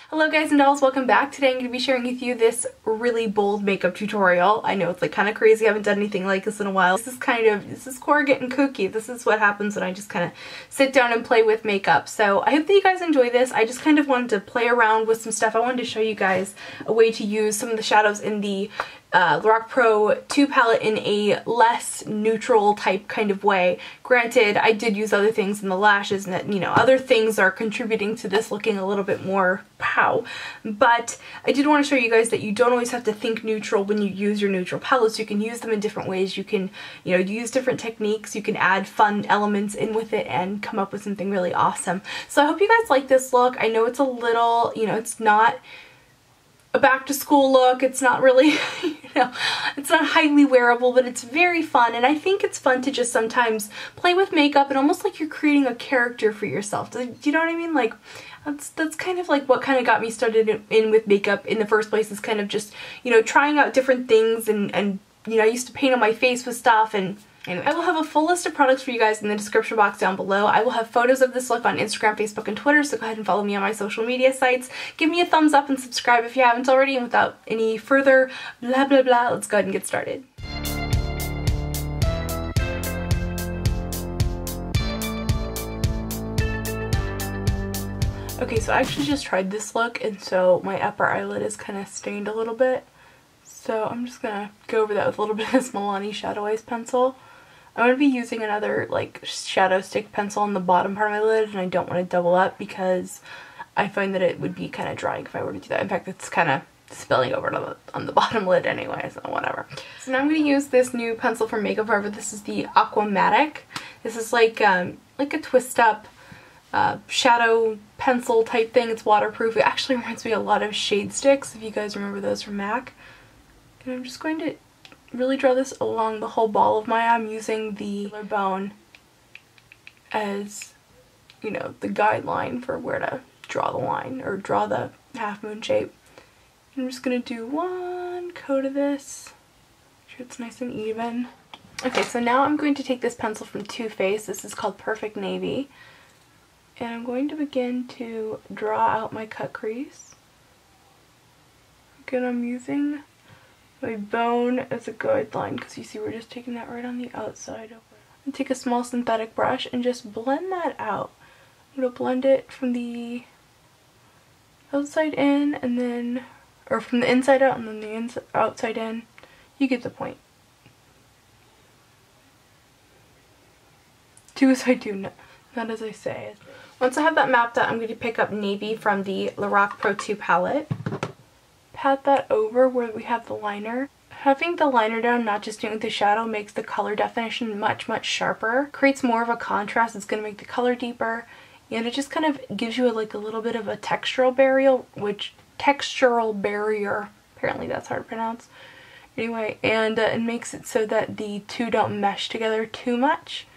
Hello guys and dolls, welcome back. Today I'm going to be sharing with you this really bold makeup tutorial. I know it's like kind of crazy, I haven't done anything like this in a while. This is Cora getting kooky. This is what happens when I just kind of sit down and play with makeup. So I hope that you guys enjoy this. I just kind of wanted to play around with some stuff. I wanted to show you guys a way to use some of the shadows in the Lorac Pro 2 palette in a less neutral type kind of way. Granted, I did use other things in the lashes and that, you know, other things are contributing to this looking a little bit more pow. But I did want to show you guys that you don't always have to think neutral when you use your neutral palettes. You can use them in different ways. You can, you know, use different techniques. You can add fun elements in with it and come up with something really awesome. So I hope you guys like this look. I know it's a little, you know, it's not a back to school look. It's not really, you know, it's not highly wearable, but it's very fun. And I think it's fun to just sometimes play with makeup and almost like you're creating a character for yourself. Do you know what I mean? Like that's kind of like what kind of got me started in with makeup in the first place, is kind of just, you know, trying out different things and you know, I used to paint on my face with stuff. And anyway, I will have a full list of products for you guys in the description box down below. I will have photos of this look on Instagram, Facebook, and Twitter, so go ahead and follow me on my social media sites. Give me a thumbs up and subscribe if you haven't already, and without any further blah blah blah, let's go ahead and get started. Okay, so I actually just tried this look, and so my upper eyelid is kind of stained a little bit. So I'm just gonna go over that with a little bit of this Milani Shadow Eyes pencil. I'm going to be using another like shadow stick pencil on the bottom part of my lid, and I don't want to double up because I find that it would be kind of drying if I were to do that. In fact, it's kind of spilling over on the bottom lid anyway, so whatever. So now I'm going to use this new pencil from Makeup Forever. This is the Aquamatic. This is like a twist up shadow pencil type thing. It's waterproof. It actually reminds me a lot of shade sticks, if you guys remember those from MAC. And I'm just going to really draw this along the whole ball of my eye. I'm using the bone as, you know, the guideline for where to draw the line or draw the half moon shape. I'm just going to do one coat of this, make sure it's nice and even. Okay, so now I'm going to take this pencil from Too Faced. This is called Perfect Navy. And I'm going to begin to draw out my cut crease. Again, I'm using my bone as a guideline because you see we're just taking that right on the outside of it. And take a small synthetic brush and just blend that out. I'm going to blend it from the outside in and then, or from the inside out and then the outside in. You get the point. Do as I do, not as I say. Once I have that mapped out, I'm going to pick up Navy from the Lorac Pro 2 palette. Pat that over where we have the liner. Having the liner down, not just doing the shadow, makes the color definition much sharper. Creates more of a contrast. It's going to make the color deeper, and it just kind of gives you like a little bit of a textural barrier, apparently that's hard to pronounce. Anyway, and it makes it so that the two don't mesh together too much.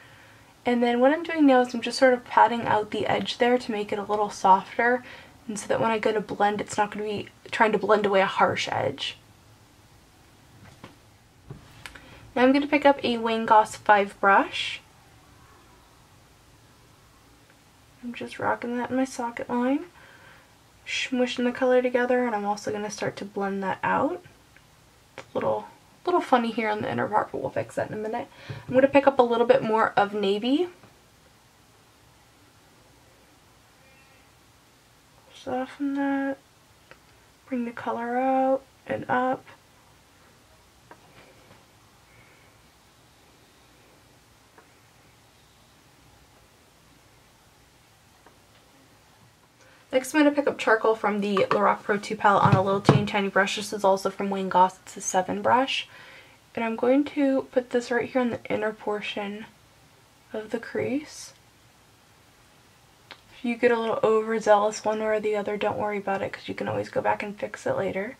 And then what I'm doing now is I'm just sort of patting out the edge there to make it a little softer, and so that when I go to blend, it's not going to be trying to blend away a harsh edge. Now I'm going to pick up a Wayne Goss 5 brush. I'm just rocking that in my socket line, smushing the color together, and I'm also going to start to blend that out. It's a little funny here on the inner part, but we'll fix that in a minute. I'm going to pick up a little bit more of Navy. Soften that. Bring the color out and up. Next I'm going to pick up charcoal from the Lorac Pro 2 palette on a little tiny brush. This is also from Wayne Goss. It's a 7 brush. And I'm going to put this right here on the inner portion of the crease. If you get a little overzealous one way or the other, don't worry about it because you can always go back and fix it later.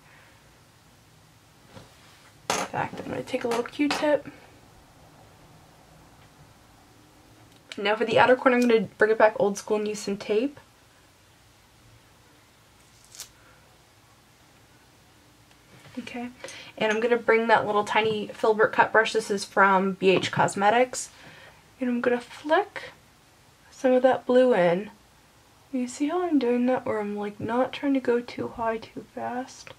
In fact, I'm going to take a little Q-tip. Now for the outer corner, I'm going to bring it back old school and use some tape. Okay, and I'm going to bring that little tiny filbert cut brush. This is from BH Cosmetics. And I'm going to flick some of that blue in You see how I'm doing that, where I'm like not trying to go too high too fast?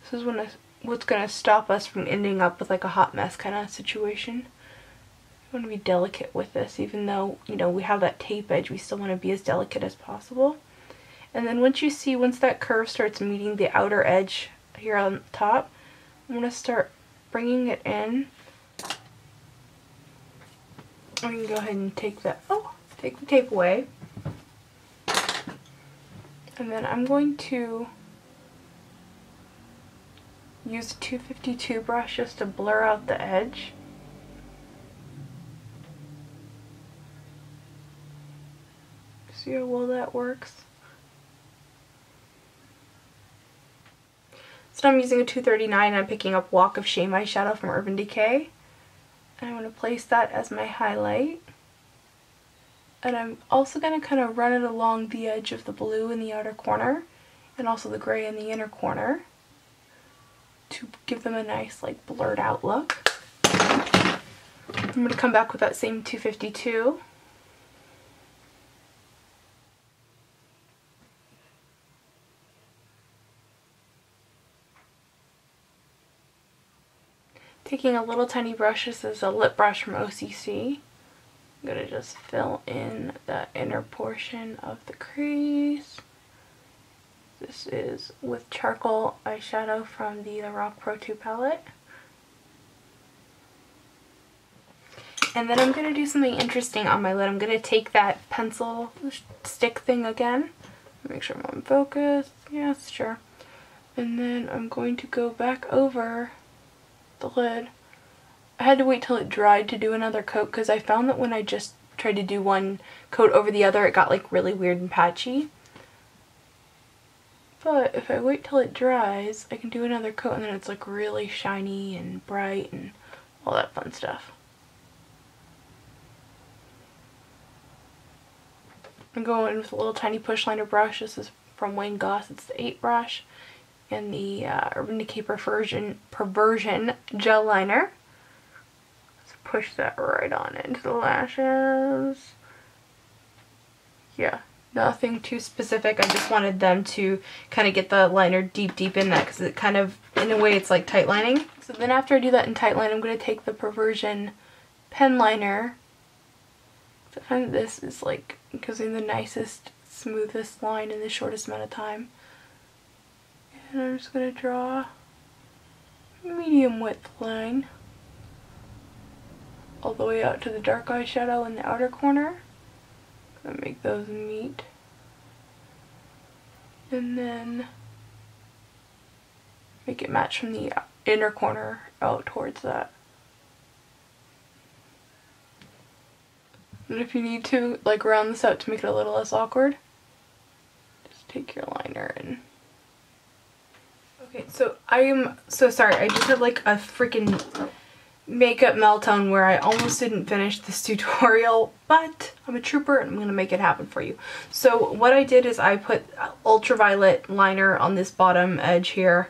This is what's gonna stop us from ending up with like a hot mess kind of situation. I want to be delicate with this, even though, you know, we have that tape edge, we still want to be as delicate as possible. And then once that curve starts meeting the outer edge here on top, I'm going to start bringing it in. I'm going to go ahead and take the tape away. And then I'm going to use a 252 brush just to blur out the edge. See how well that works? So I'm using a 239 and I'm picking up Walk of Shame eyeshadow from Urban Decay. And I'm going to place that as my highlight. And I'm also going to kind of run it along the edge of the blue in the outer corner and also the gray in the inner corner to give them a nice like blurred out look. I'm going to come back with that same 252. Taking a little tiny brush, this is a lip brush from OCC. I'm going to just fill in the inner portion of the crease. This is with charcoal eyeshadow from the Rock Pro 2 palette. And then I'm going to do something interesting on my lid. I'm going to take that pencil stick thing again. Make sure I'm on focus. Yes, sure. And then I'm going to go back over the lid. I had to wait till it dried to do another coat because I found that when I just tried to do one coat over the other, it got like really weird and patchy. But if I wait till it dries, I can do another coat and then it's like really shiny and bright and all that fun stuff. I'm going in with a little tiny push liner brush. This is from Wayne Goss. It's the 8 brush. And the Urban Decay Perversion gel liner. Let's push that right on into the lashes. Yeah, nothing too specific. I just wanted them to kind of get the liner deep in that because it kind of, in a way, it's like tight lining. So then after I do that in tight line, I'm going to take the Perversion pen liner. I find that this is like gives me the nicest, smoothest line in the shortest amount of time. And I'm just going to draw a medium width line all the way out to the dark eyeshadow in the outer corner. I'm going to make those meet. And then make it match from the inner corner out towards that. And if you need to, like, round this out to make it a little less awkward, just take your liner and... Okay, so I am so sorry. I just had like a freaking makeup meltdown where I almost didn't finish this tutorial, but I'm a trooper and I'm going to make it happen for you. So what I did is I put ultraviolet liner on this bottom edge here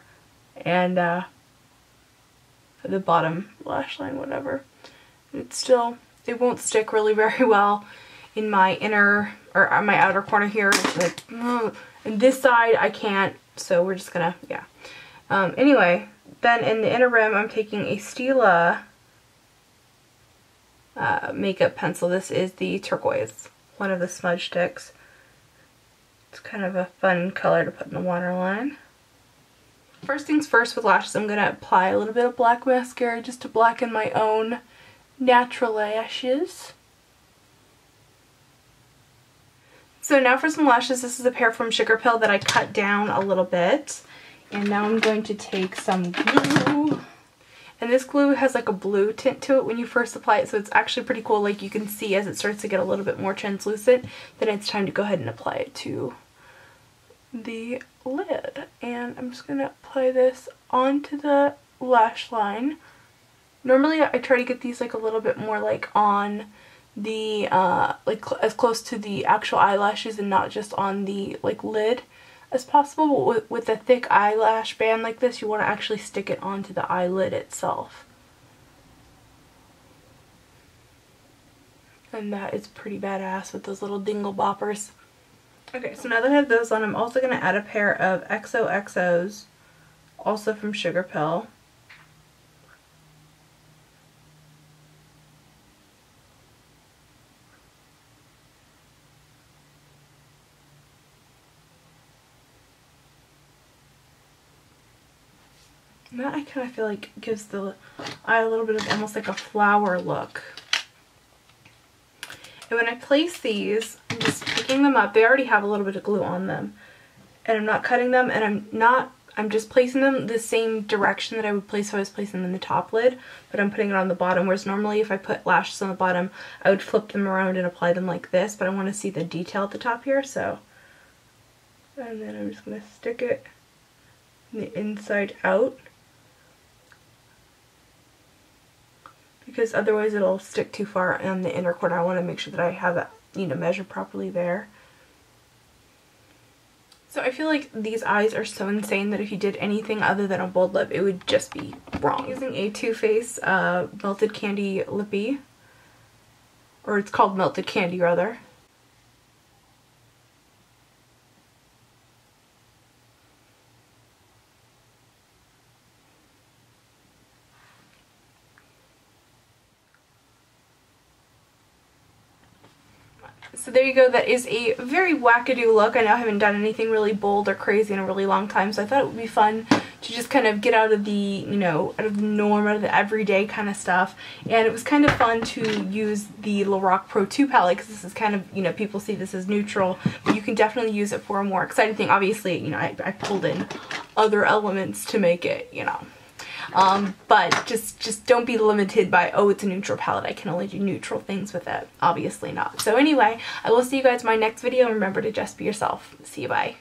and the bottom lash line, whatever. It won't stick really very well in my inner or on my outer corner here. It's like, and this side I can't, so we're just gonna, yeah. Anyway, then in the inner rim I'm taking a Stila makeup pencil. This is the turquoise, one of the smudge sticks. It's kind of a fun color to put in the waterline. First things first with lashes, I'm going to apply a little bit of black mascara just to blacken my own natural lashes. So now for some lashes. This is a pair from Sugar Pill that I cut down a little bit. And now I'm going to take some glue. And this glue has like a blue tint to it when you first apply it, so it's actually pretty cool. Like you can see as it starts to get a little bit more translucent, then it's time to go ahead and apply it to the lid. And I'm just going to apply this onto the lash line. Normally I try to get these like a little bit more like on the, like as close to the actual eyelashes and not just on the like lid as possible. With a thick eyelash band like this, you want to actually stick it onto the eyelid itself. And that is pretty badass with those little dingle boppers. Okay, so now that I have those on, I'm also going to add a pair of XOXOs, also from Sugar Pill. And that I kind of feel like gives the eye a little bit of almost like a flower look. And when I place these, I'm just picking them up. They already have a little bit of glue on them. And I'm not cutting them, and I'm just placing them the same direction that I would place if I was placing them in the top lid, but I'm putting it on the bottom, whereas normally if I put lashes on the bottom, I would flip them around and apply them like this, but I want to see the detail at the top here, so. And then I'm just going to stick it in the inside out, because otherwise it'll stick too far on the inner corner. I want to make sure that I have that, measured properly there. So I feel like these eyes are so insane that if you did anything other than a bold lip, it would just be wrong. I'm using a Too Faced Melted Candy Lippy, or it's called Melted Candy rather. So there you go, that is a very wackadoo look. I know I haven't done anything really bold or crazy in a really long time, so I thought it would be fun to just kind of get out of the, out of the norm, out of the everyday kind of stuff. And it was kind of fun to use the Lorac Pro 2 palette, because this is kind of, people see this as neutral, but you can definitely use it for a more exciting thing. Obviously, I pulled in other elements to make it, but just don't be limited by, oh, it's a neutral palette, I can only do neutral things with it. Obviously not. So anyway, I will see you guys in my next video, and remember to just be yourself. See you, bye.